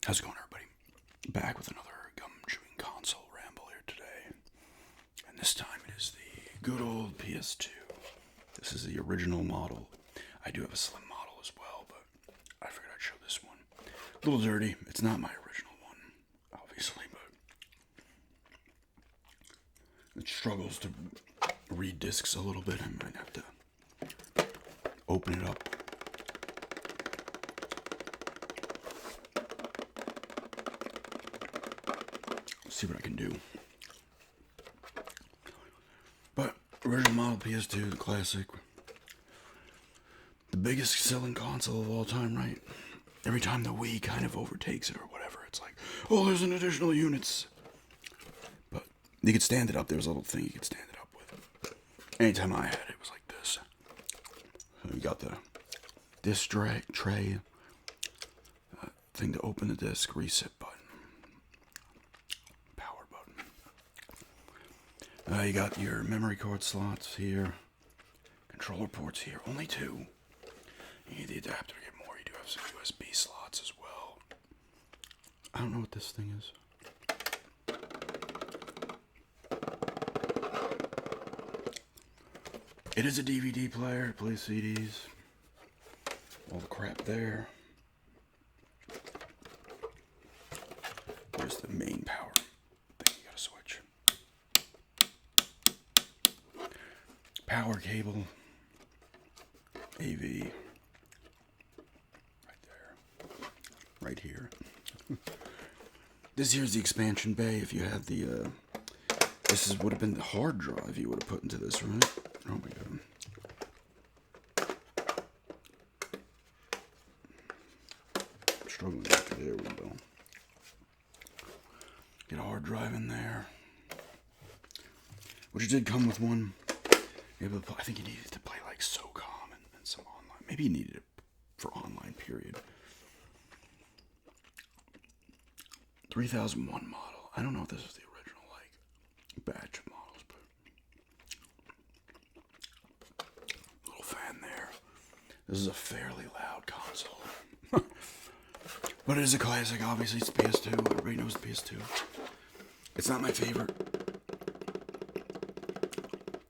How's it going, everybody? Back with another gum chewing console ramble here today. And this time it is the good old PS2. This is the original model. I do have a slim model as well, but I figured I'd show this one. A little dirty. It's not my original one, obviously, but it struggles to read discs a little bit. I might have to open it up. See what I can do. But original model PS2, the classic, the biggest selling console of all time, right? Every time the Wii kind of overtakes it or whatever, it's like, oh, there's an additional units. But you could stand it up. There was a little thing you could stand it up with. Anytime I had it, it was like this. So you got the disc tray, thing to open the disc, reset button. You got your memory card slots here, controller ports here, only two. You need the adapter to get more. You do have some USB slots as well. I don't know what this thing is. It is a DVD player. It plays CDs. All the crap there. There's the main power thing you gotta switch. Power cable, AV, right there, right here. This here's the expansion bay. If you had the, would have been the hard drive you would have put into this, right? Oh my god. I'm struggling with it. There we go. Get a hard drive in there, which did come with one. I think you needed to play like SOCOM and some online. Maybe you needed it for online, period. 3001 model. I don't know if this is the original, like, batch of models, but little fan there. This is a fairly loud console. But it is a classic, obviously. It's PS2. Everybody knows the PS2. It's not my favorite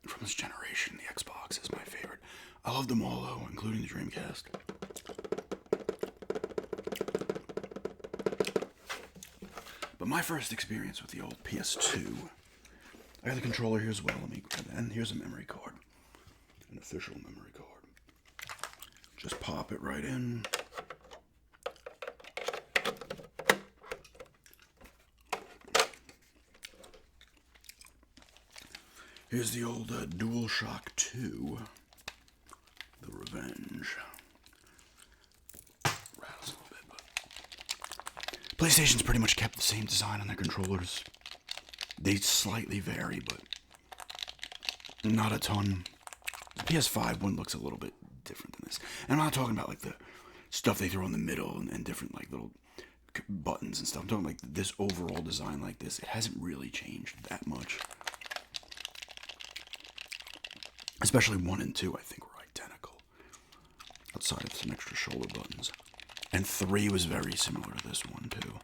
from this generation. The Xbox is my favorite. I love them all, though, including the Dreamcast. But my first experience with the old PS2, I got the controller here as well. Let me grab that. And here's a memory card, an official memory card. Just pop it right in. Here's the old DualShock 2, the Revenge. Rattles a little bit, but PlayStation's pretty much kept the same design on their controllers. They slightly vary, but not a ton. The PS5 one looks a little bit different than this. And I'm not talking about like the stuff they throw in the middle and different like little buttons and stuff. I'm talking like this overall design like this. It hasn't really changed that much. Especially 1 and 2, I think, were identical. Outside of some extra shoulder buttons. And 3 was very similar to this one, too.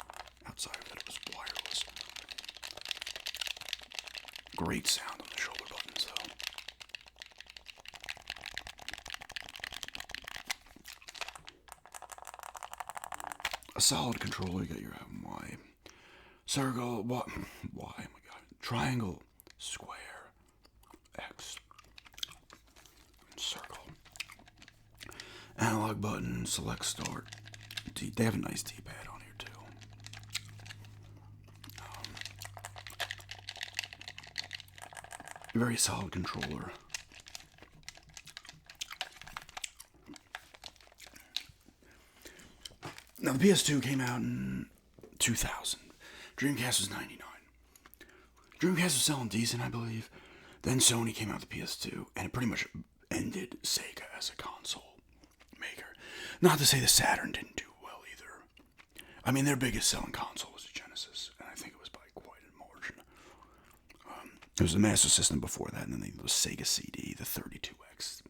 Outside of that, it was wireless. Great sound on the shoulder buttons, though. A solid controller, you got your Y. Circle, what? Y, oh my god. Triangle, square, X. Circle. Analog button, select start. They have a nice D-pad on here too. Very solid controller. Now the PS2 came out in 2000. Dreamcast was 99. Dreamcast was selling decent, I believe. Then Sony came out with the PS2, and it pretty much ended Sega as a console maker. Not to say the Saturn didn't do well either. I mean, their biggest selling console was the Genesis, and I think it was by quite a margin. There was the Master System before that, and then the Sega CD, the 32X.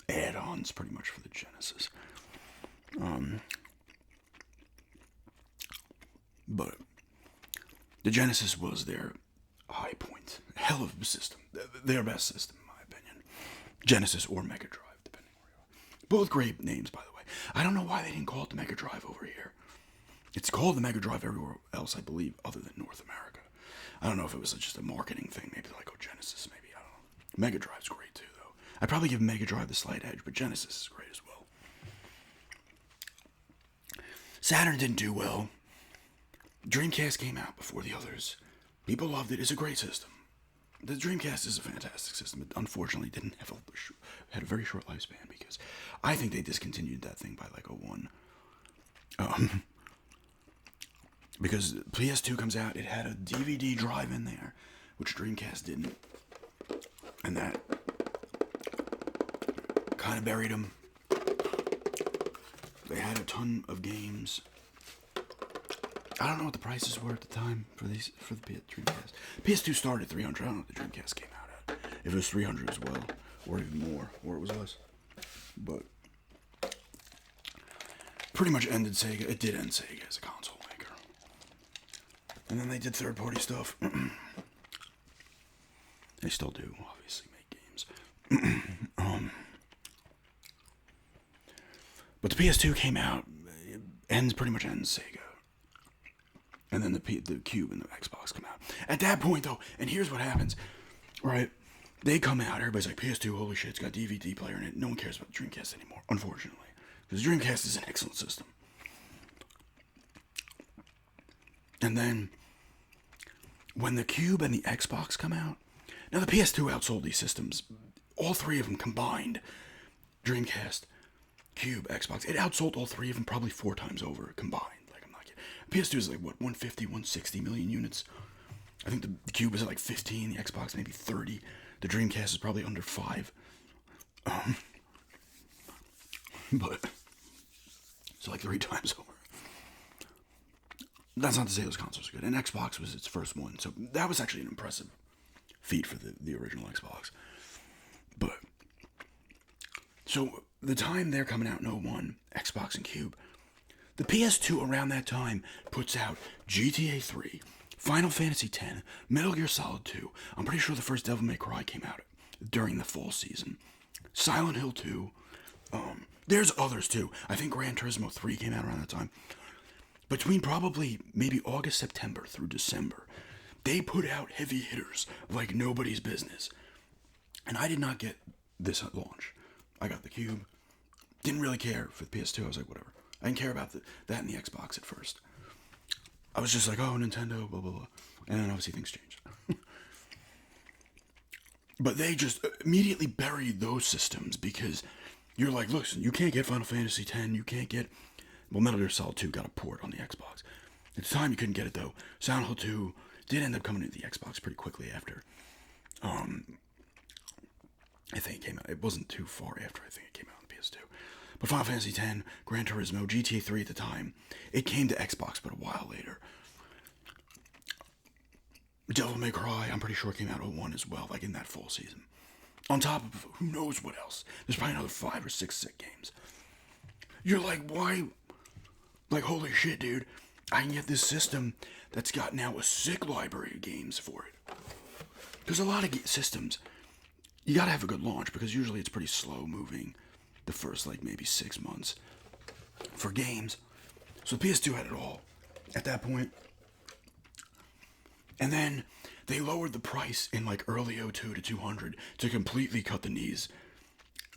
Add-ons pretty much for the Genesis. But the Genesis was their high point. Hell of a system. Their best system, in my opinion. Genesis or Mega Drive, depending where you are. Both great names, by the way. I don't know why they didn't call it the Mega Drive over here. It's called the Mega Drive everywhere else, I believe, other than North America. I don't know if it was just a marketing thing. Maybe like, oh, Genesis, maybe. I don't know. Mega Drive's great, too, though. I'd probably give Mega Drive the slight edge, but Genesis is great as well. Saturn didn't do well. Dreamcast came out before the others. People loved it. It's a great system. The Dreamcast is a fantastic system. It unfortunately didn't have had a very short lifespan because I think they discontinued that thing by like '01. Because PS2 comes out, it had a DVD drive in there, which Dreamcast didn't. And that kind of buried them. They had a ton of games. I don't know what the prices were at the time for the Dreamcast. PS2 started at 300. I don't know what the Dreamcast came out at. If it was 300 as well, or even more, or it was less. But pretty much ended Sega. It did end Sega as a console maker. And then they did third-party stuff. They still do, obviously, make games. But the PS2 came out. It pretty much ends Sega. And then the Cube and the Xbox come out. At that point, though, and here's what happens, right? They come out, everybody's like, PS2, holy shit, it's got DVD player in it. No one cares about the Dreamcast anymore, unfortunately. Because the Dreamcast is an excellent system. And then, when the Cube and the Xbox come out, now the PS2 outsold these systems. All three of them combined, Dreamcast, Cube, Xbox, it outsold all three of them probably 4 times over combined. PS2 is like, what, 150, 160 million units? I think the Cube is at like 15, the Xbox maybe 30. The Dreamcast is probably under 5. But, so like 3 times over. That's not to say those consoles are good. And Xbox was its first one, so that was actually an impressive feat for the original Xbox. But, so the time they're coming out in '01, Xbox and Cube, the PS2 around that time puts out GTA 3, Final Fantasy X, Metal Gear Solid 2. I'm pretty sure the first Devil May Cry came out during the fall season. Silent Hill 2. There's others too. I think Gran Turismo 3 came out around that time. Between probably maybe August, September through December, they put out heavy hitters like nobody's business. And I did not get this at launch. I got the Cube. Didn't really care for the PS2. I was like, whatever. I didn't care about that and the Xbox at first. I was just like, oh, Nintendo, blah, blah, blah. And then obviously things changed. But they just immediately buried those systems because you're like, listen, you can't get Final Fantasy X, you can't get... Well, Metal Gear Solid 2 got a port on the Xbox. At the time, you couldn't get it, though. Silent Hill 2 did end up coming to the Xbox pretty quickly after. I think it came out... It wasn't too far after I think it came out on the PS2. But Final Fantasy X, Gran Turismo, GTA 3 at the time, it came to Xbox but a while later. Devil May Cry, I'm pretty sure it came out '01 as well, like in that fall season. On top of who knows what else. There's probably another 5 or 6 sick games. You're like, why? Like, holy shit, dude. I can get this system that's got now a sick library of games for it. Because a lot of systems, you gotta have a good launch because usually it's pretty slow moving. The first, like, maybe 6 months for games. So PS2 had it all at that point. And then they lowered the price in, like, early '02 to 200 to completely cut the knees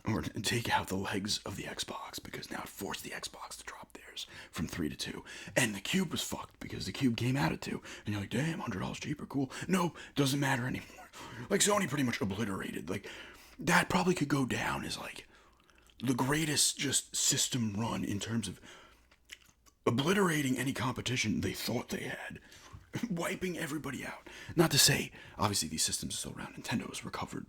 or take out the legs of the Xbox because now it forced the Xbox to drop theirs from 3 to 2. And the Cube was fucked because the Cube came out at 2. And you're like, damn, $100 cheaper, cool. No, doesn't matter anymore. Like, Sony pretty much obliterated. Like, that probably could go down as, like, the greatest just system run in terms of obliterating any competition they thought they had. Wiping everybody out. Not to say, obviously these systems are still around. Nintendo has recovered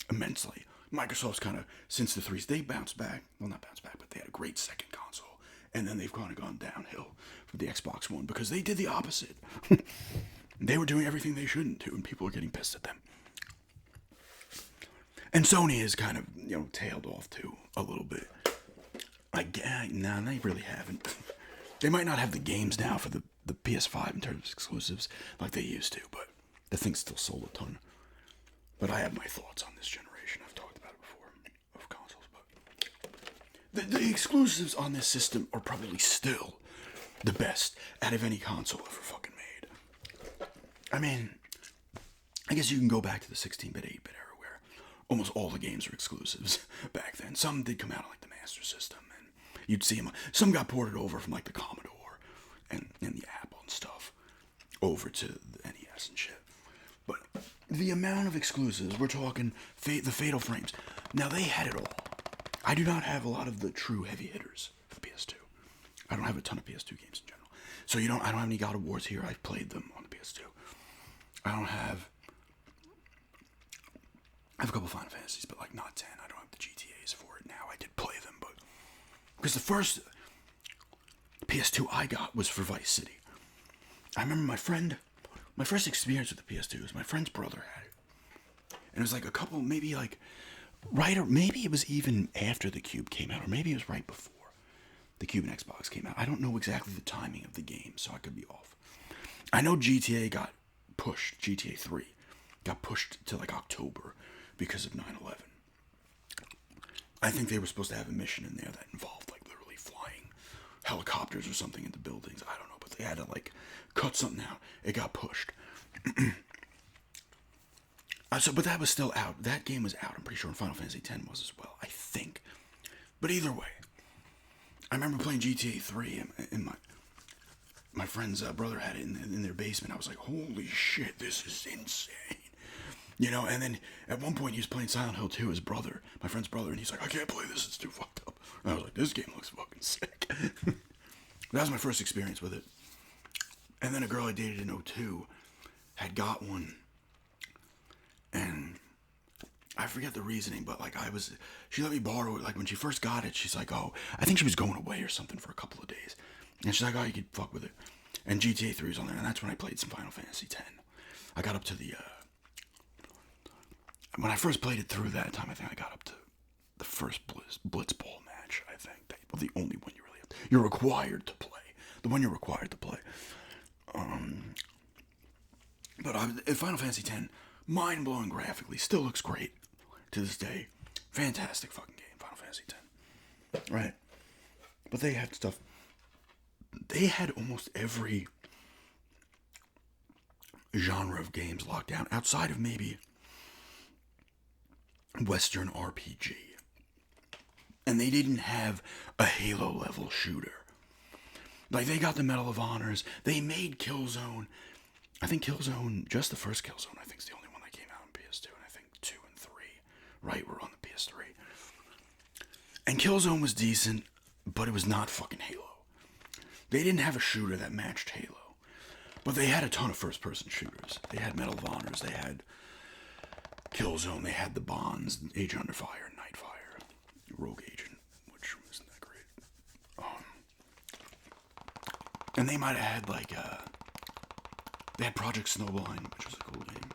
immensely. Microsoft's kind of, since the 3s, they bounced back. Well, not bounced back, but they had a great second console. And then they've kind of gone downhill for the Xbox One because they did the opposite. They were doing everything they shouldn't do, and people are getting pissed at them. And Sony has kind of, tailed off too a little bit. Nah, they really haven't. They might not have the games now for the the PS5 in terms of exclusives like they used to, but the thing still sold a ton. But I have my thoughts on this generation. I've talked about it before of consoles, but the exclusives on this system are probably still the best out of any console ever fucking made. I mean, I guess you can go back to the 16-bit, 8-bit era where almost all the games were exclusives back then. Some did come out on like the Master System, and you'd see them. Some got ported over from like the Commodore and the Apple and stuff over to the NES and shit. But the amount of exclusives, we're talking the Fatal Frames. Now, they had it all. I do not have a lot of the true heavy hitters for PS2. I don't have a ton of PS2 games in general. So I don't have any God of Wars here. I've played them on the PS2. I have a couple Final Fantasies, but like not 10. I don't have the GTAs for it now. I did play them, but because the first PS2 I got was for Vice City. I remember my first experience with the PS2 was my friend's brother had it. And it was like a couple, maybe like right, or maybe it was even after the Cube came out, or maybe it was right before the Cube and Xbox came out. I don't know exactly the timing of the game, so I could be off. I know GTA got pushed, GTA 3 got pushed to like October because of 9/11. I think they were supposed to have a mission in there that involved like literally flying helicopters or something into buildings. I don't know, but they had to like cut something out. It got pushed. But that was still out. That game was out, I'm pretty sure, and Final Fantasy X was as well, I think. But either way, I remember playing GTA 3, and my friend's brother had it in their basement. I was like, holy shit, this is insane. You know, and then at one point he was playing Silent Hill 2, his brother, my friend's brother, and he's like, I can't play this, it's too fucked up. And I was like, this game looks fucking sick. That was my first experience with it. And then a girl I dated in 02 had got one, and I forget the reasoning, but like she let me borrow it. Like when she first got it, she's like, oh, I think she was going away or something for a couple of days. And she's like, oh, you could fuck with it. And GTA 3 was on there, and that's when I played some Final Fantasy X. I got up to when I first played it through that time, I think I got up to the first Blitzball match, I think. Well, the only one you're required to play. The one you're required to play. But Final Fantasy X, mind-blowing graphically, still looks great to this day. Fantastic fucking game, Final Fantasy X. Right. But they had stuff. They had almost every genre of games locked down, outside of maybe Western RPG. And they didn't have a Halo-level shooter. Like, they got the Medal of Honors. They made Killzone. I think Killzone, just the first Killzone, I think is the only one that came out on PS2. And I think 2 and 3, right, were on the PS3. And Killzone was decent, but it was not fucking Halo. They didn't have a shooter that matched Halo. But they had a ton of first-person shooters. They had Medal of Honors. They had Killzone. They had the Bonds, Agent Under Fire, Nightfire, Rogue Agent, which wasn't that great. And they might have had, like, they had Project Snowblind, which was a cool game.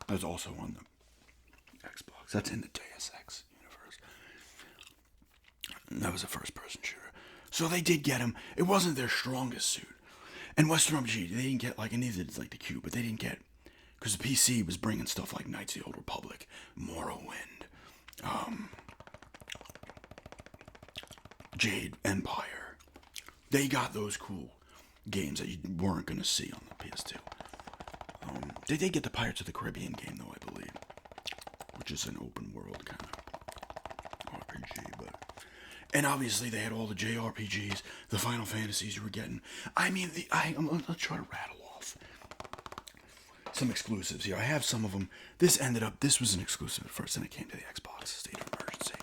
That was also on the Xbox. That's in the Deus Ex universe. And that was a first-person shooter. So they did get him. It wasn't their strongest suit. And Western RPG, they didn't get, like, and neither did, like, the Cube, but they didn't get, because the PC was bringing stuff like Knights of the Old Republic, Morrowind, Jade Empire. They got those cool games that you weren't going to see on the PS2. They did get the Pirates of the Caribbean game, though, I believe, which is an open world kind of RPG, but... And obviously they had all the JRPGs, the Final Fantasies you were getting. I mean, let's try to rattle off some exclusives here. I have some of them. This was an exclusive at first, and it came to the Xbox, State of Emergency.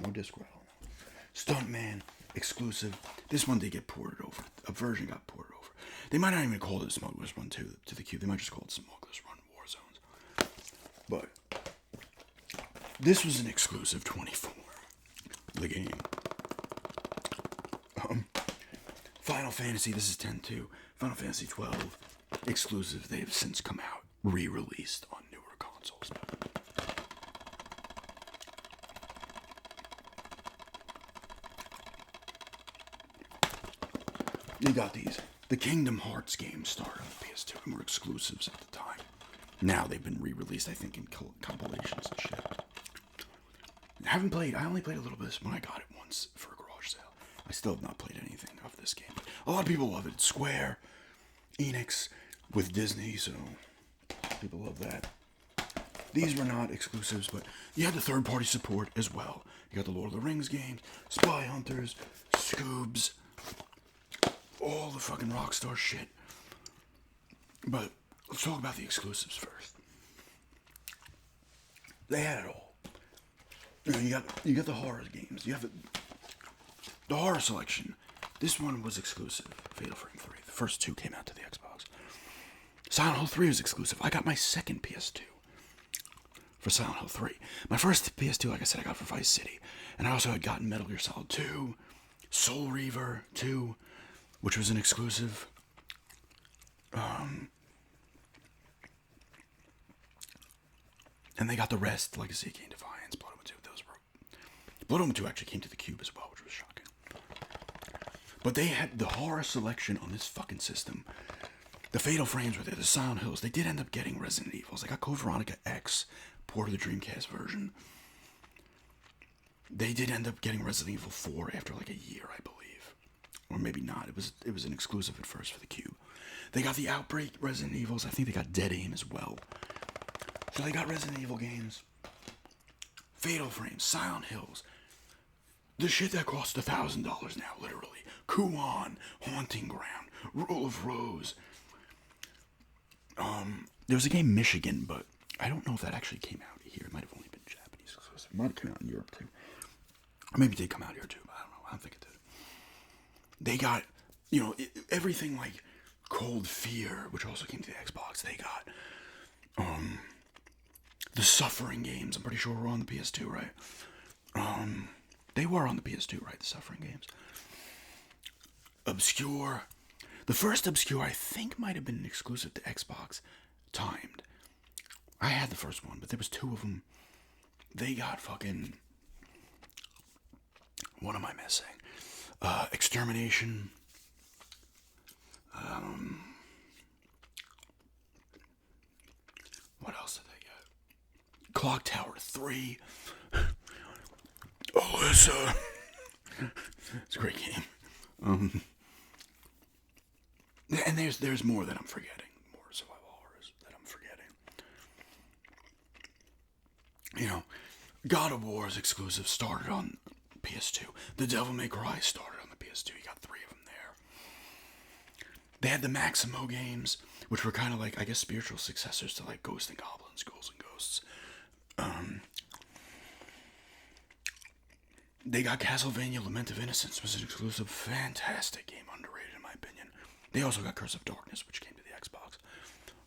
No disc rattle. Stuntman, exclusive. This one did get ported over. A version got ported over. They might not even call it Smuggler's Run to the Cube. They might just call it Smuggler's Run Warzones. But this was an exclusive 24. The game. Final Fantasy, this is 10 too. Final Fantasy 12 exclusive. They have since come out, re-released on newer consoles. You got these. The Kingdom Hearts games started on the PS2 and were exclusives at the time. Now they've been re-released, I think, in compilations and shit. I only played a little bit when I got it once for a garage sale. I still have not played anything of this game. But a lot of people love it. It's Square, Enix with Disney, so people love that. These were not exclusives, but you had the third-party support as well. You got the Lord of the Rings games, Spy Hunters, Scoobs, all the fucking Rockstar shit. But let's talk about the exclusives first. They had it all. You got the horror games. You have the horror selection. This one was exclusive. Fatal Frame 3. The first two came out to the Xbox. Silent Hill 3 was exclusive. I got my second PS2 for Silent Hill 3. My first PS2, like I said, I got for Vice City. And I also had gotten Metal Gear Solid 2, Soul Reaver 2, which was an exclusive. And they got the rest, Legacy, Kane Defiance, Blood Omen 2. Blood Omen 2 actually came to the Cube as well, which was shocking. But they had the horror selection on this fucking system. The Fatal Frames were there, the Silent Hills. They did end up getting Resident Evils. They got Code Veronica X, port of the Dreamcast version. They did end up getting Resident Evil 4 after like a year, I believe. Or maybe not. It was an exclusive at first for the Cube. They got the Outbreak Resident Evils. I think they got Dead Aim as well. So they got Resident Evil games, Fatal Frames, Silent Hills, the shit that cost $1,000 now, literally. Kuon, Haunting Ground, Rule of Rose. There was a game Michigan, but I don't know if that actually came out here. It might have only been Japanese exclusive. It might have come out in Europe too. Or maybe it did come out here too, but I don't know. I don't think it did. They got, everything like Cold Fear, which also came to the Xbox. They got, the Suffering games, I'm pretty sure were on the PS2, right? They were on the PS2, right? The Suffering games. Obscure. The first Obscure, I think, might have been exclusive to Xbox. Timed. I had the first one, but there was two of them. They got fucking... What am I missing? Extermination. What else did they get? Clock Tower 3. Alyssa. It's a great game. And there's more that I'm forgetting. More survival horrors that I'm forgetting. God of War's exclusive started on PS2. The Devil May Cry started on the PS2. You got 3 of them there. They had the Maximo games, which were kind of like, I guess, spiritual successors to like Ghosts and Goblins, Ghouls and Ghosts. They got Castlevania Lament of Innocence, was an exclusive, fantastic game, underrated in my opinion. They also got Curse of Darkness, which came to the Xbox.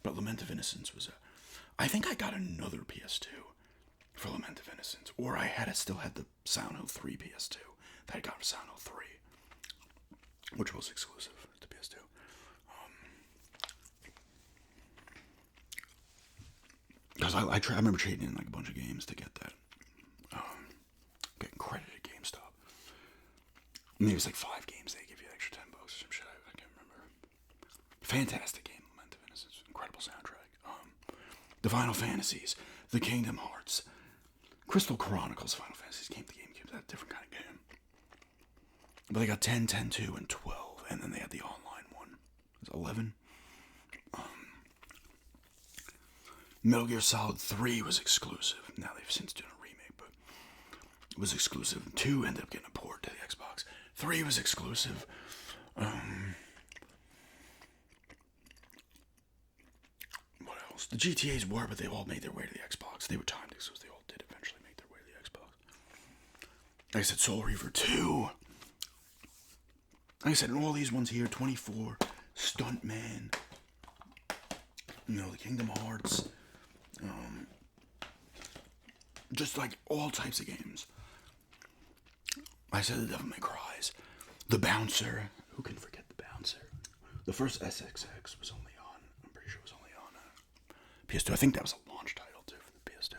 But Lament of Innocence was I think I got another PS2 for Lament of Innocence. Or still had the Silent Hill 3 PS2 that I got for Silent Hill 3. Which was exclusive to PS2. Because I remember trading in like a bunch of games to get that. Getting credit at GameStop. Maybe it's like 5 games, they give you an extra $10 or some shit. I can't remember. Fantastic game, Lament of Innocence. Incredible soundtrack. The Final Fantasies, the Kingdom Hearts, Crystal Chronicles Final Fantasies came to GameCube. That's a different kind of game. But they got 10, 10, 2, and 12. And then they had the online one. It was 11. Metal Gear Solid 3 was exclusive. Now they've since done a remake, but it was exclusive. 2 ended up getting a port to the Xbox. 3 was exclusive. What else? The GTAs were, but they all made their way to the Xbox. They were timed exclusive. They all did eventually make their way to the Xbox. Like I said, Soul Reaver 2. Like I said, in all these ones here, 24, Stuntman, the Kingdom Hearts, just like all types of games. I said the Devil May Cries, the Bouncer. Who can forget the Bouncer? The first SXX was only on, I'm pretty sure it was only on PS2. I think that was a launch title too for the PS2.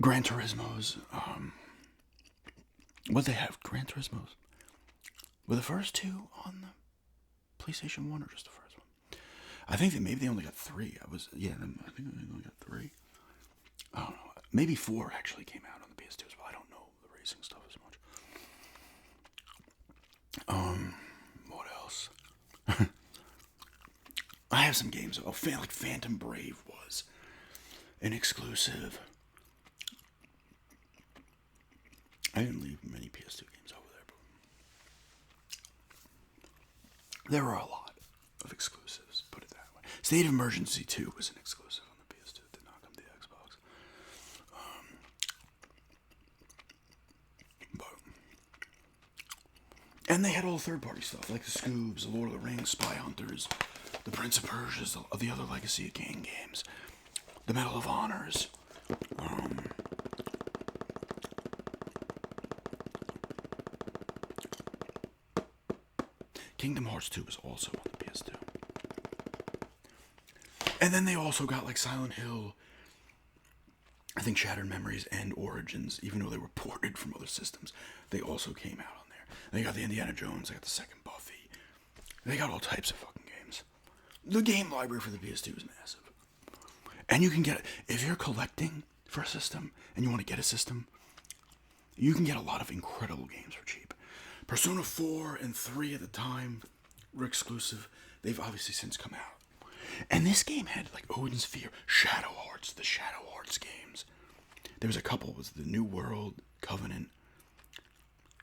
Gran Turismo's, what they have? Gran Turismo's. Were the first two on the PlayStation 1 or just the first one? I think that maybe they only got 3. I think they only got 3. I don't know. Maybe 4 actually came out on the PS2 as well. I don't know the racing stuff as much. What else? I have some games. Like Phantom Brave was an exclusive. I didn't leave many PS2 games over there, but there were a lot of exclusives, put it that way. State of Emergency 2 was an exclusive on the PS2. It did not come to the Xbox. And they had all the third-party stuff, like the Scoobs, the Lord of the Rings, Spy Hunters, the Prince of Persia, the other Legacy of Kain games, the Medal of Honors. Kingdom Hearts 2 was also on the PS2. And then they also got like Silent Hill, I think Shattered Memories and Origins, even though they were ported from other systems, they also came out on there. They got the Indiana Jones, they got the second Buffy. They got all types of fucking games. The game library for the PS2 is massive. And you can get it. If you're collecting for a system and you want to get a system, you can get a lot of incredible games for cheap. Persona 4 and 3 at the time were exclusive. They've obviously since come out. And this game had like Odin's Sphere, Shadow Hearts, the Shadow Hearts games. There was a couple. It was the New World, Covenant,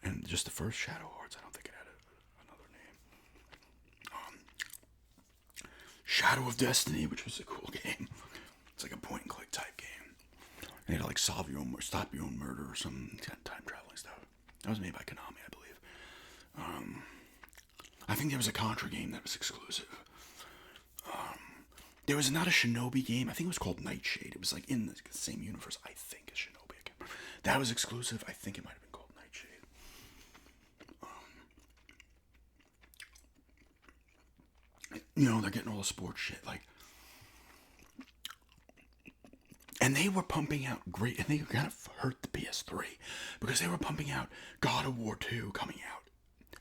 and just the first Shadow Hearts. I don't think it had another name. Shadow of Destiny, which was a cool game. It's like a point and click type game. And you had to like stop your own murder or some time traveling stuff. That was made by Konami, I believe. I think there was a Contra game that was exclusive. There was not a Shinobi game. I think it was called Nightshade. It was like in the same universe, I think, as Shinobi. That was exclusive. I think it might have been called Nightshade. They're getting all the sports shit. And they were pumping out great, and they kind of hurt the PS3 because they were pumping out God of War 2 coming out,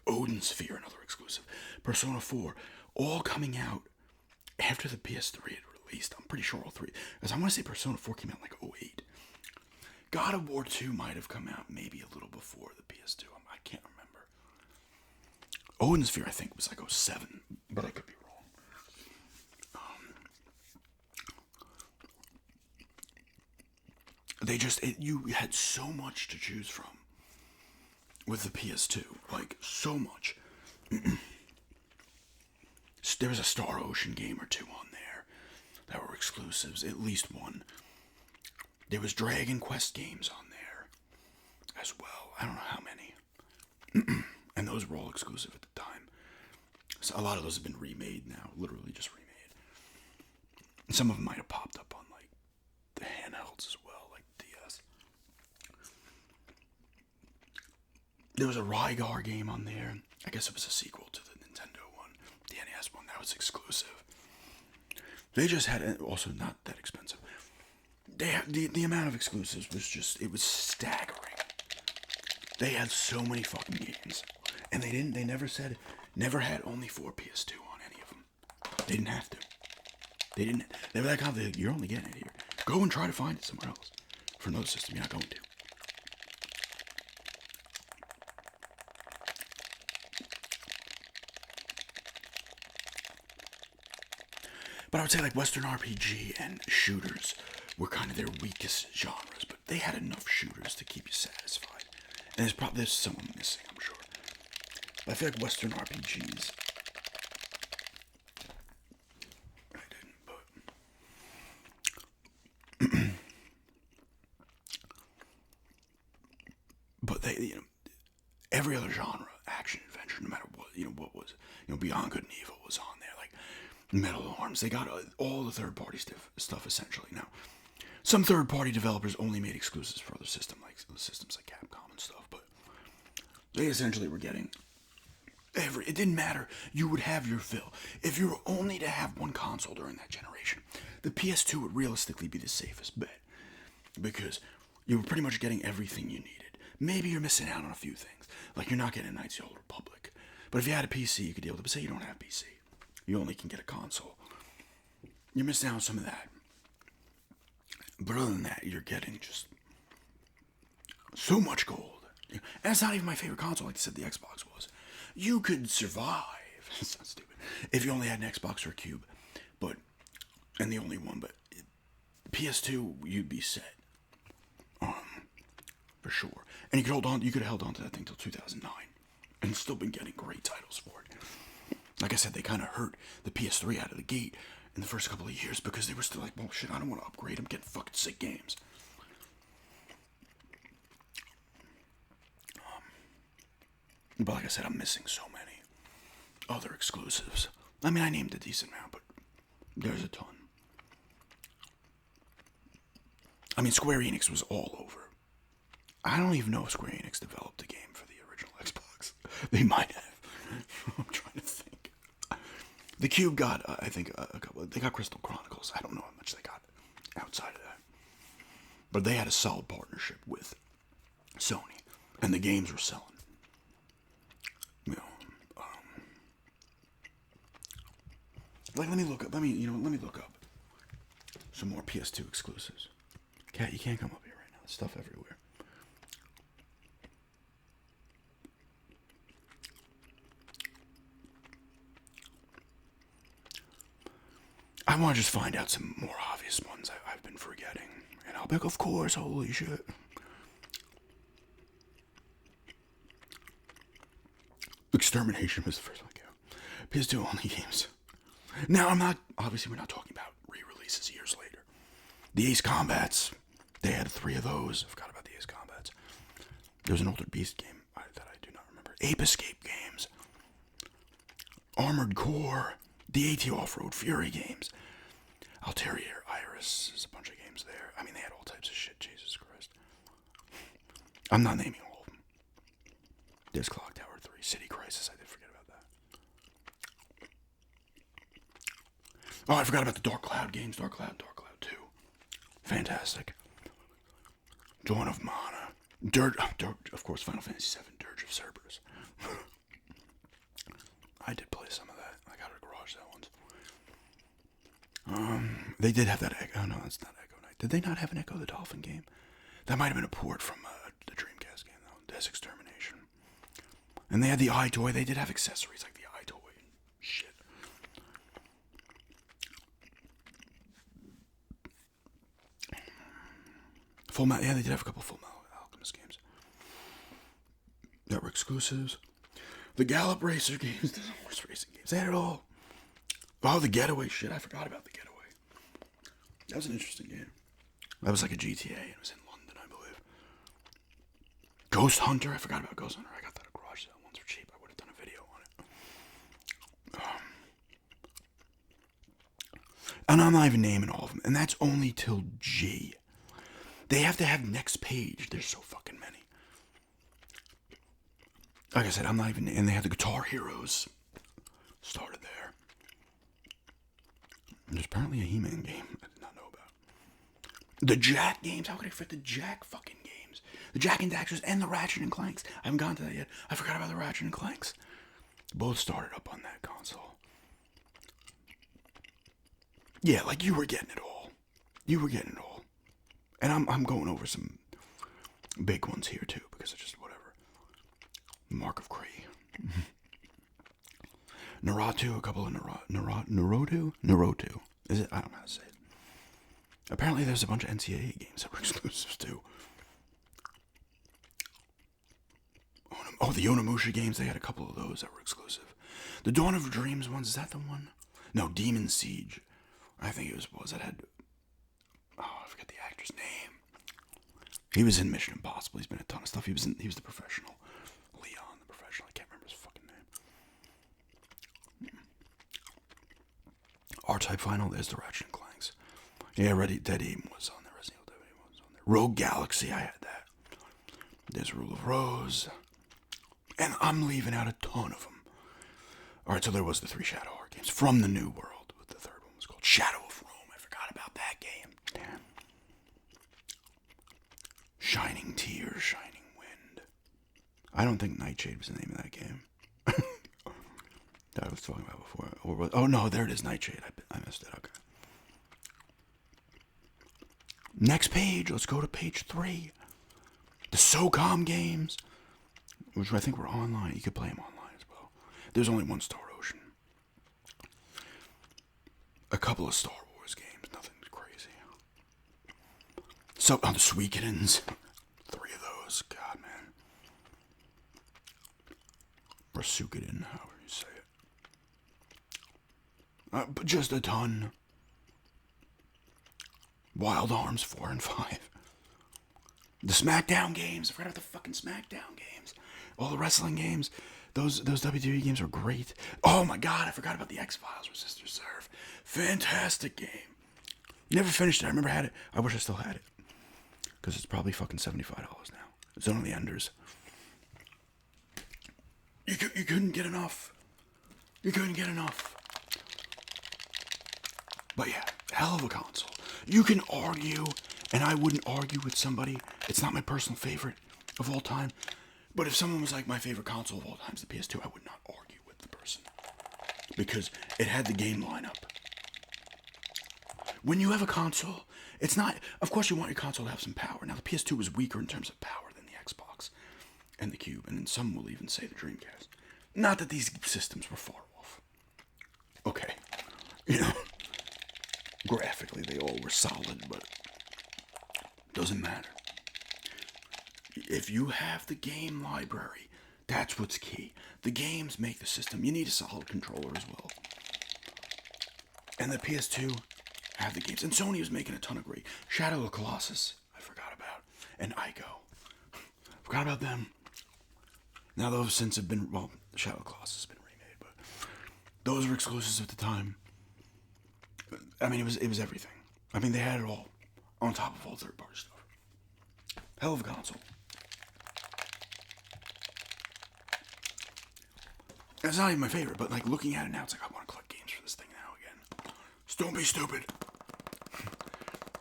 Odin's Sphere, another exclusive, Persona 4, all coming out after the PS3 had released. I'm pretty sure all three, because I want to say Persona 4 came out like 08. God of War 2 might have come out maybe a little before the PS2. I can't remember. Odin's Sphere, I think, was like 07, but I could be wrong. You had so much to choose from with the PS2, like so much. There was a Star Ocean game or two on there that were exclusives, at least one. There was Dragon Quest games on there as well. I don't know how many. And those were all exclusive at the time. So a lot of those have been remade now, literally just remade. Some of them might have popped up on like the handhelds as well, like DS. There was a Rygar game on there. I guess it was a sequel to the Nintendo one, the NES one. That was exclusive. They just had, also not that expensive. The amount of exclusives it was staggering. They had so many fucking games. And they never had only 4 PS2 on any of them. They didn't have to. They were that kind of, you're only getting it here. Go and try to find it somewhere else. For another system, you're not going to. But I would say like Western RPG and shooters were kind of their weakest genres, but they had enough shooters to keep you satisfied. And there's some missing, I'm sure. But I feel like Western RPGs, I didn't, but they, every other genre, action, adventure, no matter what, what was, Beyond Good and Evil was on there, like Metal Arms. They got all the third-party stuff essentially. Now, some third-party developers only made exclusives for other systems like Capcom and stuff, but they essentially were getting it didn't matter. You would have your fill. If you were only to have one console during that generation, the PS2 would realistically be the safest bet because you were pretty much getting everything you needed. Maybe you're missing out on a few things, like you're not getting Knights of the Old Republic. But if you had a PC, you could deal with it. But say you don't have a PC, you only can get a console. You're missing out on some of that. But other than that, you're getting just so much gold. And it's not even my favorite console, like I said the Xbox was. You could survive. It's not stupid. If you only had an Xbox or a Cube. And the only one, but PS2, you'd be set. For sure. And you could have held on to that thing till 2009. And still been getting great titles for it. Like I said, they kind of hurt the PS3 out of the gate in the first couple of years because they were still like, well, shit, I don't want to upgrade. I'm getting fucking sick games. But like I said, I'm missing so many other exclusives. I mean, I named a decent amount, but there's a ton. I mean, Square Enix was all over. I don't even know if Square Enix developed a game for the original Xbox. They might have. I'm trying to think. The Cube got, I think, a couple. They got Crystal Chronicles. I don't know how much they got outside of that. But they had a solid partnership with Sony, and the games were selling. You know, like let me look up some more PS2 exclusives. Cat, you can't come up here right now. There's stuff everywhere. I want to just find out some more obvious ones I've been forgetting. And I'll be like, of course, holy shit. Extermination was the first one. PS2 only games. Now, we're not talking about re-releases years later. The Ace Combats, they had 3 of those. I forgot about the Ace Combats. There was an older Beast game that I do not remember. Ape Escape games. Armored Core. The AT Off-Road Fury games. Altair Iris. There's a bunch of games there. I mean, they had all types of shit. Jesus Christ. I'm not naming all of them. There's Clock Tower 3. City Crisis. I did forget about that. Oh, I forgot about the Dark Cloud games. Dark Cloud 2. Fantastic. Dawn of Mana. Of course, Final Fantasy VII. Dirge of Cerberus. I did play some of that. I got a garage sale once. They did have that Echo. Oh, no, that's not Echo Knight. Did they not have an Echo the Dolphin game? That might have been a port from the Dreamcast game, though. Des Extermination. And they had the iToy. They did have accessories like the iToy and shit. Yeah, they did have a couple Full Metal Alchemist games that were exclusives. The Gallop Racer games, the horse racing games, they had it all. Oh, the Getaway shit. I forgot about the Getaway. That was an interesting game. That was like a GTA. It was in London, I believe. Ghost Hunter. I forgot about Ghost Hunter. I got that at a garage sale once for cheap. I would have done a video on it. And I'm not even naming all of them. And that's only till G. They have to have next page. There's so fucking many. Like I said, I'm not even... And they had the Guitar Heroes. Started there. There's apparently a He-Man game I did not know about. The Jack games. How could I forget the Jack fucking games? The Jack and Daxters and the Ratchet and Clanks. I haven't gotten to that yet. I forgot about the Ratchet and Clanks. Both started up on that console. Yeah, like you were getting it all. You were getting it all. And I'm going over some big ones here too, because it's just whatever. Mark of Kree. Naruto, a couple of Naruto? Is it? I don't know how to say it. Apparently there's a bunch of NCAA games that were exclusives too. Oh, the Onimusha games, they had a couple of those that were exclusive. The Dawn of Dreams ones, is that the one? No, Demon Siege. I think it was that had... Oh, I forget the actor's name. He was in Mission Impossible. He's been in a ton of stuff. He was the professional. Leon, the professional. I can't remember his fucking name. R-Type Final, there's the Ratchet and Clanks. Yeah, Dead Aim was on there. Resident Evil Dead Aim was on there. Rogue Galaxy, I had that. There's Rule of Rose. And I'm leaving out a ton of them. Alright, so there was the 3 Shadow Heart games from the New World. But the third one was called Shadow of Rome. I forgot about that game. Damn. Shining Tears, Shining Wind. I don't think Nightshade was the name of that game. that I was talking about before. Oh no, there it is, Nightshade. I missed it. Okay. Next page. Let's go to page 3. The SOCOM games, which I think were online. You could play them online as well. There's only one Star Ocean. A couple of Star Wars games. Nothing crazy. So, the Suikoden's. 3 of those. God, man. Or Suikoden, however you say it. But just a ton. Wild Arms 4 and 5. The SmackDown games. I forgot about the fucking SmackDown games. All the wrestling games. Those WWE games are great. Oh my god, I forgot about the X-Files Resist or Serve. Fantastic game. Never finished it. I remember I had it. I wish I still had it. Because it's probably fucking $75 now. It's on the Enders. You couldn't get enough. You couldn't get enough. But yeah, hell of a console. You can argue, and I wouldn't argue with somebody. It's not my personal favorite of all time. But if someone was like, my favorite console of all time is the PS2, I would not argue with the person. Because it had the game lineup. When you have a console, it's not... Of course you want your console to have some power. Now the PS2 was weaker in terms of power than the Xbox and the Cube. And then some will even say the Dreamcast. Not that these systems were far off. Okay. You know... Graphically, they all were solid, but doesn't matter. If you have the game library, that's what's key. The games make the system. You need a solid controller as well. And the PS2 had the games. And Sony was making a ton of great. Shadow of the Colossus, I forgot about. And Ico. Forgot about them. Now those since have been, well, Shadow of the Colossus has been remade, but those were exclusives at the time. I mean, it was everything. I mean, they had it all on top of all third-party stuff. Hell of a console. It's not even my favorite, but like looking at it now, it's like I want to collect games for this thing now again. Just don't be stupid.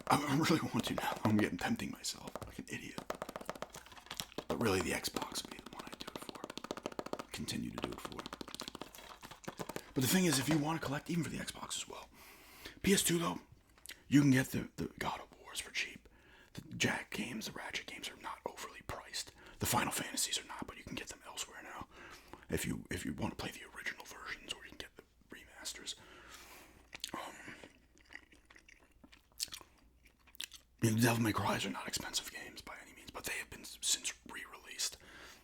I really want to now. I'm getting tempting myself like an idiot. But really, the Xbox would be the one I'd do it for. Continue to do it for. But the thing is, if you want to collect, even for the Xbox as well. PS2 though, you can get the God of Wars for cheap. The Jack games, the Ratchet games are not overly priced. The Final Fantasies are not, but you can get them elsewhere now. If you want to play the original versions, or you can get the remasters. Devil May Cry are not expensive games by any means, but they have been since re-released.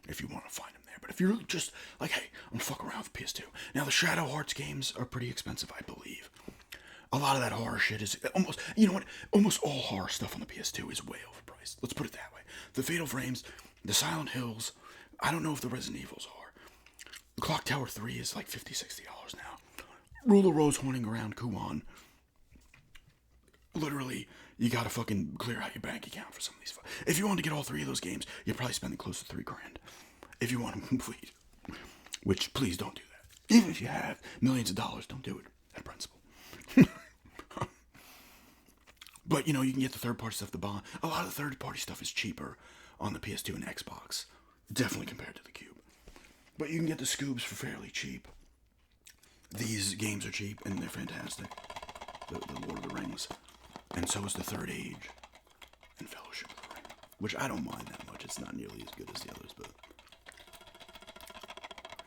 If you want to find them there, but if you're just like, hey, I'm gonna fuck around with PS2. Now the Shadow Hearts games are pretty expensive, I believe. A lot of that horror shit is almost, you know what? Almost all horror stuff on the PS2 is way overpriced. Let's put it that way. The Fatal Frames, the Silent Hills, I don't know if the Resident Evils are. The Clock Tower 3 is like $50, $60 now. Rule of Rose Haunting around Kuan. Literally, you gotta fucking clear out your bank account for some of these. If you want to get all 3 of those games, you're probably spending close to $3,000. If you want them complete. Which, please don't do that. Even if you have millions of dollars, don't do it. That principle. But, you know, you can get the third-party stuff, a lot of the third-party stuff is cheaper on the PS2 and Xbox. Definitely compared to the Cube. But you can get the Scoobs for fairly cheap. These games are cheap, and they're fantastic. The Lord of the Rings. And so is the Third Age. And Fellowship of the Ring. Which I don't mind that much. It's not nearly as good as the others, but...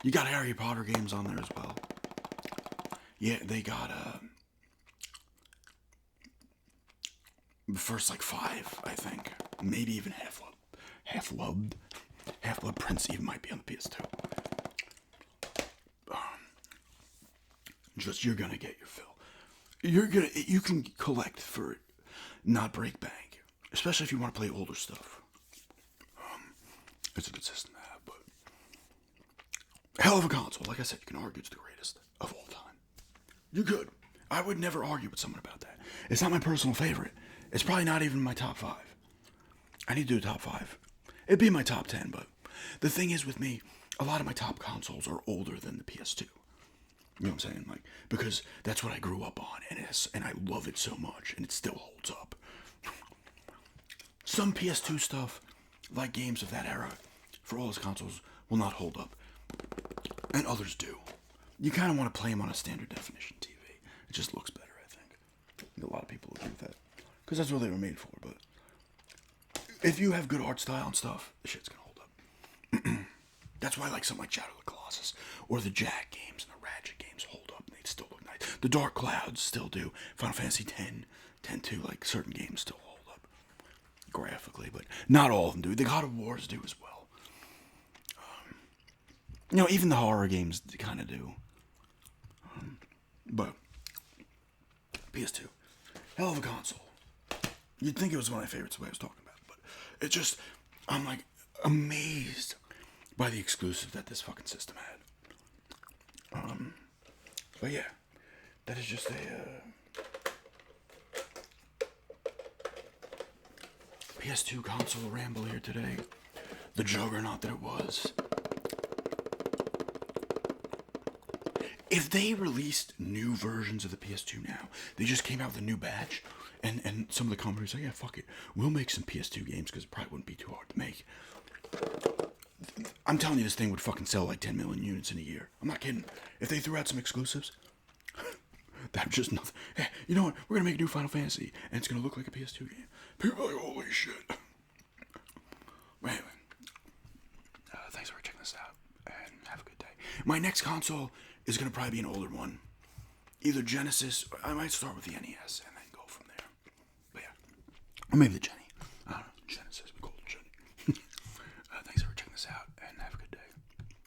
You got Harry Potter games on there as well. Yeah, they got, the first, like, 5, I think. Maybe even Half-Blood Prince even might be on the PS2. Just, you're gonna get your fill. You can collect for it, not break bank. Especially if you want to play older stuff. It's a good system to have, but... Hell of a console. Like I said, you can argue it's the greatest of all time. You could. I would never argue with someone about that. It's not my personal favorite. It's probably not even my top 5. I need to do a top 5. It'd be my top 10, but the thing is with me, a lot of my top consoles are older than the PS2. You know what I'm saying? Like, because that's what I grew up on, and I love it so much, and it still holds up. Some PS2 stuff, like games of that era, for all those consoles, will not hold up. And others do. you kind of want to play them on a standard definition TV. It just looks better, I think. A lot of people agree with that. Because that's what they were made for, but if you have good art style and stuff, the shit's gonna hold up. That's why I like something like Shadow of the Colossus or the Jak games and the Ratchet games hold up and they still look nice. The Dark Clouds still do. Final Fantasy X, 2, like certain games still hold up graphically, but not all of them do. The God of Wars do as well. Even the horror games kind of do. But PS2, hell of a console. You'd think it was one of my favorites the way I was talking about, but it's just, I'm like amazed by the exclusive that this fucking system had. But yeah, that is just a PS2 console ramble here today. The juggernaut that it was. If they released new versions of the PS2 now, they just came out with a new batch, and some of the companies say, yeah, fuck it, we'll make some PS2 games because it probably wouldn't be too hard to make. I'm telling you, this thing would fucking sell like 10 million units in a year. I'm not kidding. If they threw out some exclusives, that's just nothing. Hey, you know what? We're gonna make a new Final Fantasy, and it's gonna look like a PS2 game. People are like, holy shit. But anyway, thanks for checking this out, and have a good day. My next console is gonna probably be an older one, either Genesis. Or I might start with the NES and then go from there. But yeah, or maybe the Genesis.